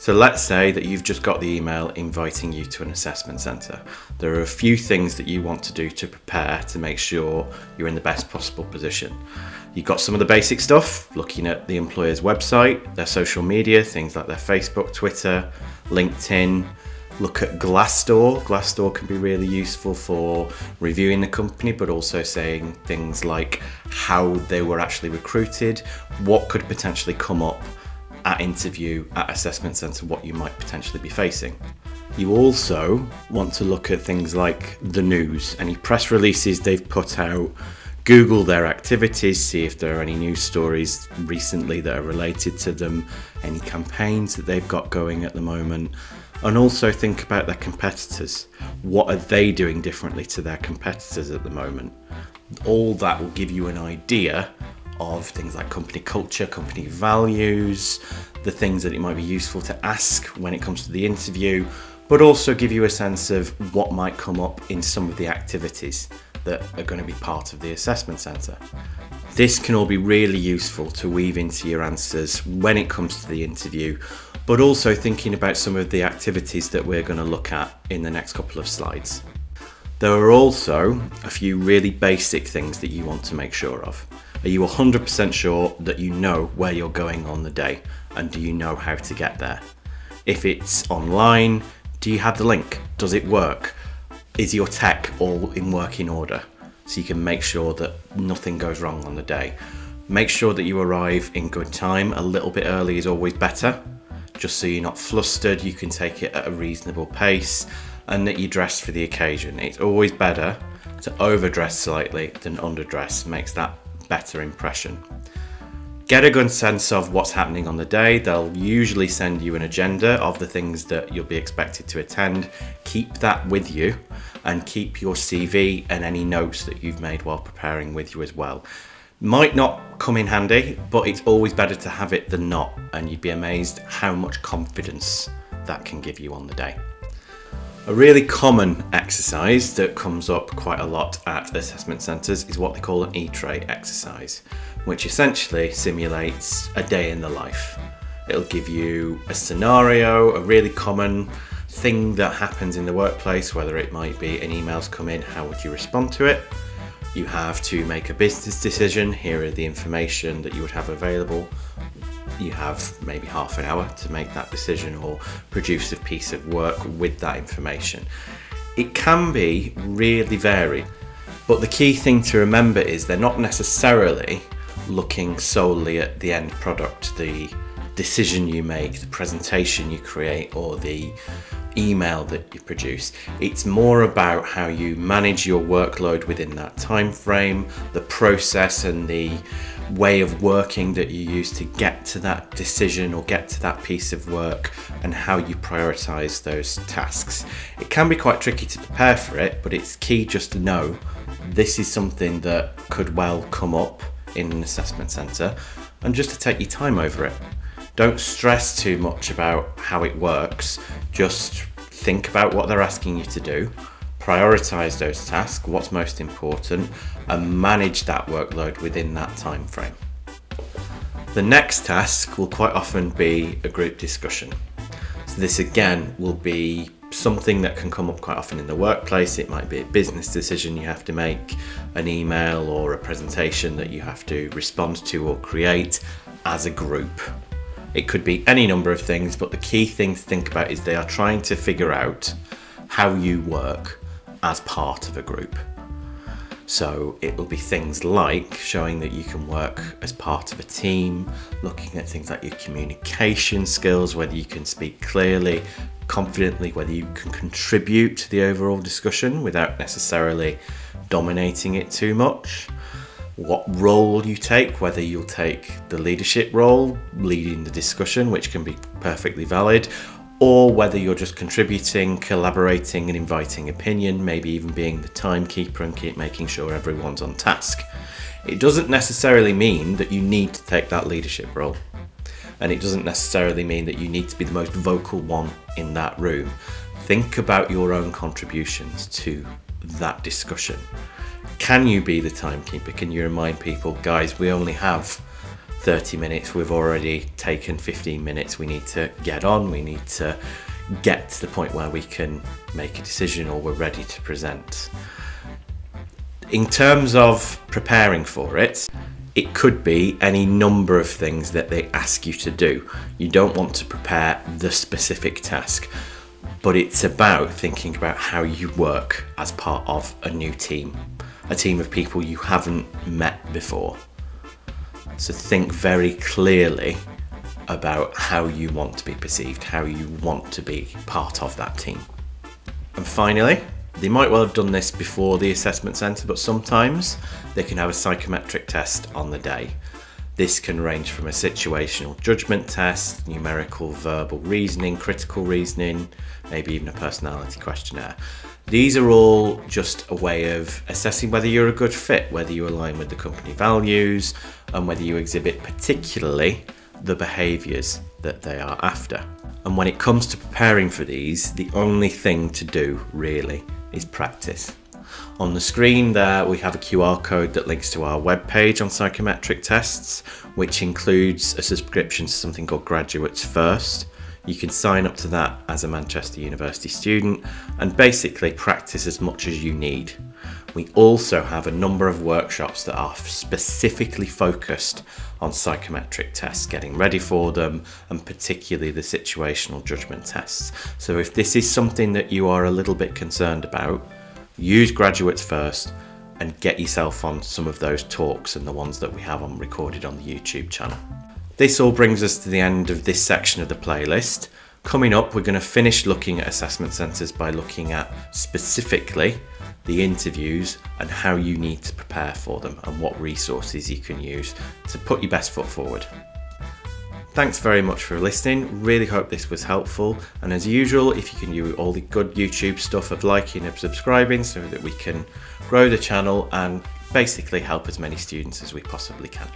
So let's say that you've just got the email inviting you to an assessment centre. There are a few things that you want to do to prepare to make sure you're in the best possible position. You've got some of the basic stuff, looking at the employer's website, their social media, things like their Facebook, Twitter, LinkedIn. Look at Glassdoor. Glassdoor can be really useful for reviewing the company, but also saying things like how they were actually recruited, what could potentially come up at interview, at assessment centre, what you might potentially be facing. You also want to look at things like the news, any press releases they've put out, Google their activities, see if there are any news stories recently that are related to them, any campaigns that they've got going at the moment, and also think about their competitors. What are they doing differently to their competitors at the moment? All that will give you an idea of things like company culture, company values, the things that it might be useful to ask when it comes to the interview, but also give you a sense of what might come up in some of the activities that are going to be part of the assessment centre. This can all be really useful to weave into your answers when it comes to the interview, but also thinking about some of the activities that we're going to look at in the next couple of slides. There are also a few really basic things that you want to make sure of. Are you 100% sure that you know where you're going on the day, and do you know how to get there? If it's online, do you have the link? Does it work? Is your tech all in working order? So you can make sure that nothing goes wrong on the day. Make sure that you arrive in good time. A little bit early is always better, just so you're not flustered, you can take it at a reasonable pace, and that you dress for the occasion. It's always better to overdress slightly than underdress, makes that better impression. Get a good sense of what's happening on the day. They'll usually send you an agenda of the things that you'll be expected to attend. Keep that with you, and keep your CV and any notes that you've made while preparing with you as well. Might not come in handy, but it's always better to have it than not, and you'd be amazed how much confidence that can give you on the day. A really common exercise that comes up quite a lot at assessment centres is what they call an E-tray exercise, which essentially simulates a day in the life. It'll give you a scenario, a really common thing that happens in the workplace, whether it might be an email's come in, how would you respond to it? You have to make a business decision, here are the information that you would have available. You have maybe half an hour to make that decision or produce a piece of work with that information. It can be really varied, but the key thing to remember is they're not necessarily looking solely at the end product, the decision you make, the presentation you create, or the email that you produce. It's more about how you manage your workload within that time frame, the process and the way of working that you use to get to that decision or get to that piece of work, and how you prioritize those tasks. It can be quite tricky to prepare for it, but it's key just to know this is something that could well come up in an assessment centre, and just to take your time over it. Don't stress too much about how it works, just think about what they're asking you to do, prioritize those tasks, what's most important, and manage that workload within that time frame. The next task will quite often be a group discussion. So this again will be something that can come up quite often in the workplace. It might be a business decision you have to make, an email or a presentation that you have to respond to or create as a group. It could be any number of things, but the key thing to think about is they are trying to figure out how you work as part of a group. So it will be things like showing that you can work as part of a team, looking at things like your communication skills, whether you can speak clearly, confidently, whether you can contribute to the overall discussion without necessarily dominating it too much. What role you take, whether you'll take the leadership role, leading the discussion, which can be perfectly valid, or whether you're just contributing, collaborating and inviting opinion, maybe even being the timekeeper and keep making sure everyone's on task. It doesn't necessarily mean that you need to take that leadership role, and it doesn't necessarily mean that you need to be the most vocal one in that room. Think about your own contributions to that discussion. Can you be the timekeeper? Can you remind people, guys, we only have 30 minutes, we've already taken 15 minutes. We need to get on, we need to get to the point where we can make a decision or we're ready to present. In terms of preparing for it, it could be any number of things that they ask you to do. You don't want to prepare the specific task, but it's about thinking about how you work as part of a new team, a team of people you haven't met before. So think very clearly about how you want to be perceived, how you want to be part of that team. And finally, they might well have done this before the assessment centre, but sometimes they can have a psychometric test on the day. This can range from a situational judgment test, numerical verbal reasoning, critical reasoning, maybe even a personality questionnaire. These are all just a way of assessing whether you're a good fit, whether you align with the company values, and whether you exhibit particularly the behaviours that they are after. And when it comes to preparing for these, the only thing to do really is practice. On the screen there we have a QR code that links to our webpage on psychometric tests, which includes a subscription to something called Graduates First. You can sign up to that as a Manchester University student and basically practice as much as you need. We also have a number of workshops that are specifically focused on psychometric tests, getting ready for them, and particularly the situational judgment tests. So if this is something that you are a little bit concerned about, use Graduates First and get yourself on some of those talks and the ones that we have recorded on the YouTube channel. This all brings us to the end of this section of the playlist. Coming up, we're going to finish looking at assessment centres by looking at specifically the interviews and how you need to prepare for them and what resources you can use to put your best foot forward. Thanks very much for listening. Really hope this was helpful. And as usual, if you can do all the good YouTube stuff of liking and subscribing so that we can grow the channel and basically help as many students as we possibly can.